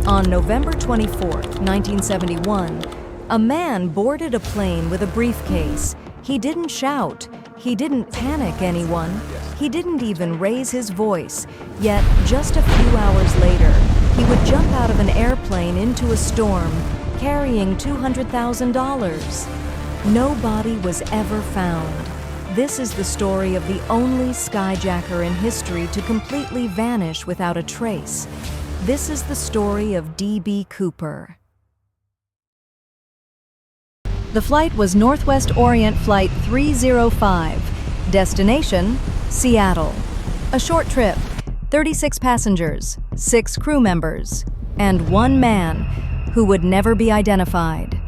On November 24, 1971, a man boarded a plane with a briefcase. He didn't shout. He didn't panic anyone. He didn't even raise his voice. Yet, just a few hours later, he would jump out of an airplane into a storm, carrying $200,000. No body was ever found. This is the story of the only skyjacker in history to completely vanish without a trace. This is the story of D.B. Cooper. The flight was Northwest Orient Flight 305. Destination, Seattle. A short trip, 36 passengers, 6 crew members, and 1 man who would never be identified.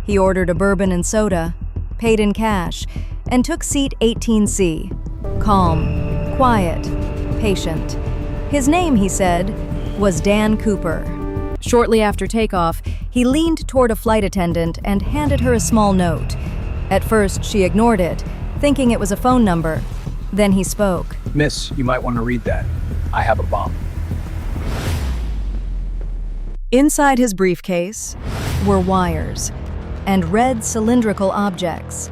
He ordered a bourbon and soda, paid in cash, and took seat 18C. Calm, quiet, patient. His name, he said, was Dan Cooper. Shortly after takeoff, he leaned toward a flight attendant and handed her a small note. At first, she ignored it, thinking it was a phone number. Then he spoke. Miss, you might want to read that. I have a bomb. Inside his briefcase were wires and red cylindrical objects.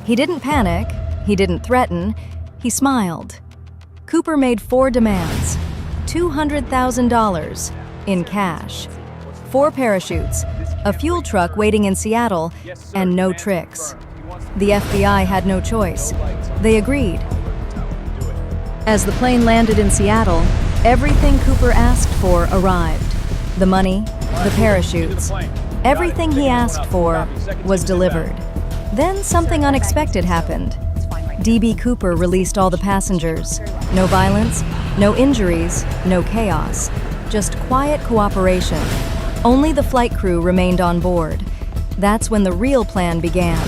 He didn't panic, he didn't threaten, he smiled. Cooper made 4 demands: $200,000 in cash, 4 parachutes, a fuel truck waiting in Seattle, and no tricks. The FBI had no choice. They agreed. As the plane landed in Seattle, everything Cooper asked for arrived. The money, the parachutes, everything he asked for was delivered. Then something unexpected happened. D.B. Cooper released all the passengers. No violence, no injuries, no chaos. Just quiet cooperation. Only the flight crew remained on board. That's when the real plan began.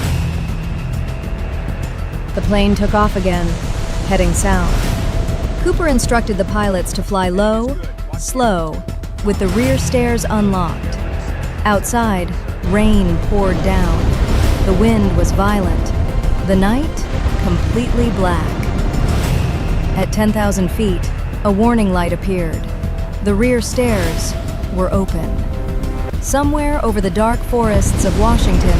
The plane took off again, heading south. Cooper instructed the pilots to fly low, slow, with the rear stairs unlocked. Outside, rain poured down. The wind was violent. The night, completely black. At 10,000 feet, a warning light appeared. The rear stairs were open. Somewhere over the dark forests of Washington,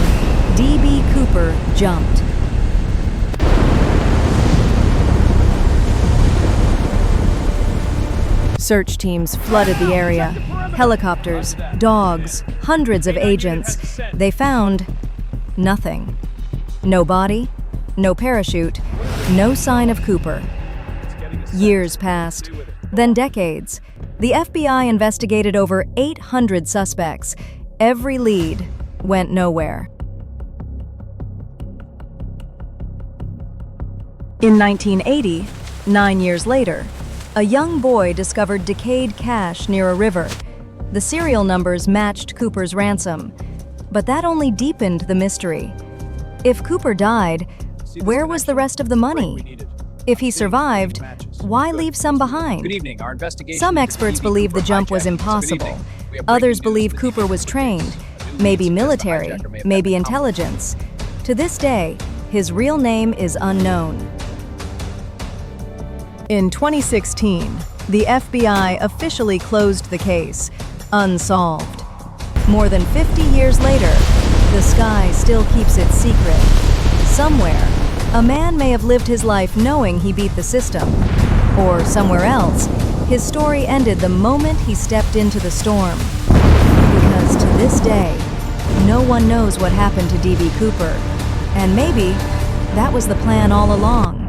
D.B. Cooper jumped. Search teams flooded the area. Helicopters, dogs, hundreds of agents. They found nothing. No body, no parachute, no sign of Cooper. Years passed, then decades. The FBI investigated over 800 suspects. Every lead went nowhere. In 1980, 9 years later, a young boy discovered decayed cash near a river. The serial numbers matched Cooper's ransom, but that only deepened the mystery. If Cooper died, where was the rest of the money? If he survived, why leave some behind? Some experts believe the jump was impossible. Others believe Cooper was trained, maybe military, maybe intelligence. To this day, his real name is unknown. In 2016, the FBI officially closed the case, unsolved. More than 50 years later, the sky still keeps its secret. Somewhere, a man may have lived his life knowing he beat the system. Or somewhere else, his story ended the moment he stepped into the storm. Because to this day, no one knows what happened to D.B. Cooper. And maybe that was the plan all along.